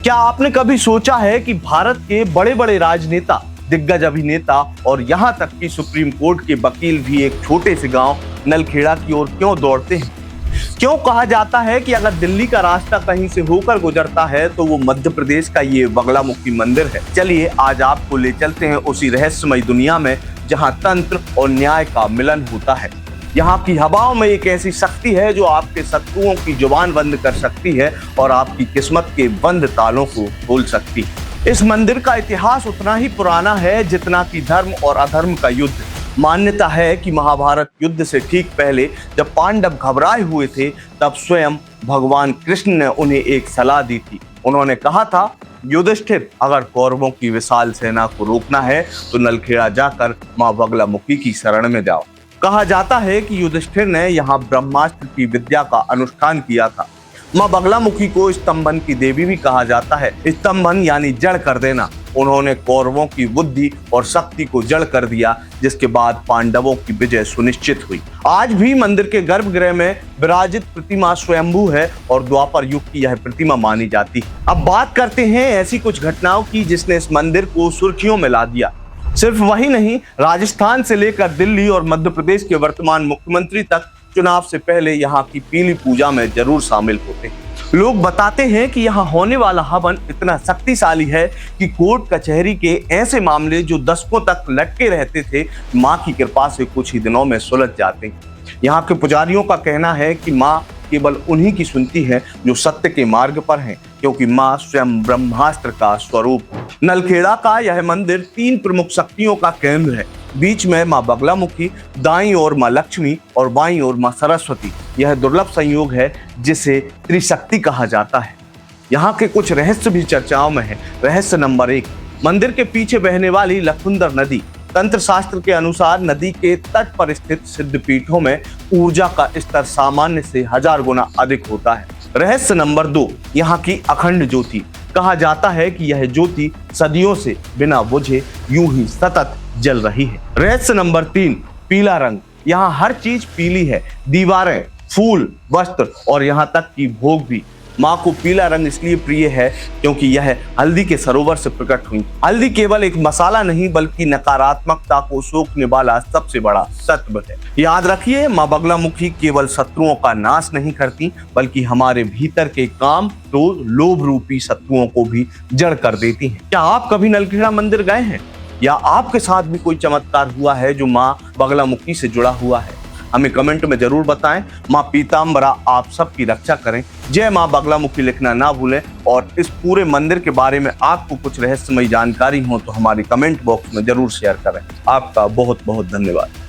क्या आपने कभी सोचा है कि भारत के बड़े बड़े राजनेता, दिग्गज अभिनेता और यहाँ तक कि सुप्रीम कोर्ट के वकील भी एक छोटे से गांव नलखेड़ा की ओर क्यों दौड़ते हैं? क्यों कहा जाता है कि अगर दिल्ली का रास्ता कहीं से होकर गुजरता है तो वो मध्य प्रदेश का ये बगलामुखी मंदिर है। चलिए आज आपको ले चलते हैं उसी रहस्यमय दुनिया में जहां तंत्र और न्याय का मिलन होता है। यहाँ की हवाओं में एक ऐसी शक्ति है जो आपके शत्रुओं की जुबान बंद कर सकती है और आपकी किस्मत के बंद तालों को खोल सकती है। इस मंदिर का इतिहास उतना ही पुराना है जितना कि धर्म और अधर्म का युद्ध। मान्यता है कि महाभारत युद्ध से ठीक पहले जब पांडव घबराए हुए थे तब स्वयं भगवान कृष्ण ने उन्हें एक सलाह दी थी। उन्होंने कहा था, युधिष्ठिर, अगर कौरवों की विशाल सेना को रोकना है तो नलखेड़ा जाकर मां बगलामुखी की शरण में जाओ। कहा जाता है कि युधिष्ठिर ने यहाँ ब्रह्मास्त्र की विद्या का अनुष्ठान किया था। मां बगलामुखी को स्तंभन की देवी भी कहा जाता है। स्तंभन यानी जड़ कर देना। उन्होंने कौरवों की बुद्धि और शक्ति को जड़ कर दिया, जिसके बाद पांडवों की विजय सुनिश्चित हुई। आज भी मंदिर के गर्भगृह में विराजित प्रतिमा स्वयंभू है और द्वापर युग की यह प्रतिमा मानी जाती है। अब बात करते हैं ऐसी कुछ घटनाओं की जिसने इस मंदिर को सुर्खियों में ला दिया। सिर्फ वही नहीं, राजस्थान से लेकर दिल्ली और मध्य प्रदेश के वर्तमान मुख्यमंत्री तक चुनाव से पहले यहाँ की पीली पूजा में जरूर शामिल होते हैं। लोग बताते हैं कि यहाँ होने वाला हवन इतना शक्तिशाली है कि कोर्ट कचहरी के ऐसे मामले जो दशकों तक लटके रहते थे, माँ की कृपा से कुछ ही दिनों में सुलझ जाते हैं। यहाँ के पुजारियों का कहना है कि माँ केवल उन्हीं की सुनती है जो सत्य के मार्ग पर हैं, क्योंकि माँ स्वयं ब्रह्मास्त्र का स्वरूप है। नलखेड़ा का यह मंदिर 3 प्रमुख शक्तियों का केंद्र है। बीच में माँ बगलामुखी, दाईं ओर माँ लक्ष्मी और बाईं ओर माँ सरस्वती। यह दुर्लभ संयोग है जिसे त्रिशक्ति कहा जाता है। यहाँ के कुछ रहस्य भी चर्चाओं में है। रहस्य नंबर 1, मंदिर के पीछे बहने वाली लखुंदर नदी। तंत्र शास्त्र के अनुसार नदी के तट पर स्थित सिद्धपीठों में ऊर्जा का स्तर सामान्य से 1000 गुना अधिक होता है। रहस्य नंबर 2, यहाँ की अखंड ज्योति। कहा जाता है कि यह ज्योति सदियों से बिना बुझे यूं ही सतत जल रही है। रहस्य नंबर 3, पीला रंग। यहाँ हर चीज पीली है, दीवारें, फूल, वस्त्र और यहाँ तक कि भोग भी। माँ को पीला रंग इसलिए प्रिय है क्योंकि यह हल्दी के सरोवर से प्रकट हुई। हल्दी केवल एक मसाला नहीं बल्कि नकारात्मकता को सोखने वाला सबसे बड़ा तत्व है। याद रखिए, माँ बगलामुखी केवल शत्रुओं का नाश नहीं करती बल्कि हमारे भीतर के काम, क्रोध, लोभ रूपी शत्रुओं को भी जड़ कर देती हैं। क्या आप कभी नलखेड़ा मंदिर गए हैं या आपके साथ भी कोई चमत्कार हुआ है जो माँ बगलामुखी से जुड़ा हुआ है? हमें कमेंट में जरूर बताएं। माँ पीताम्बरा आप सबकी रक्षा करें। जय माँ बगलामुखी लिखना ना भूलें और इस पूरे मंदिर के बारे में आपको कुछ रहस्यमयी जानकारी हो तो हमारे कमेंट बॉक्स में जरूर शेयर करें। आपका बहुत बहुत धन्यवाद।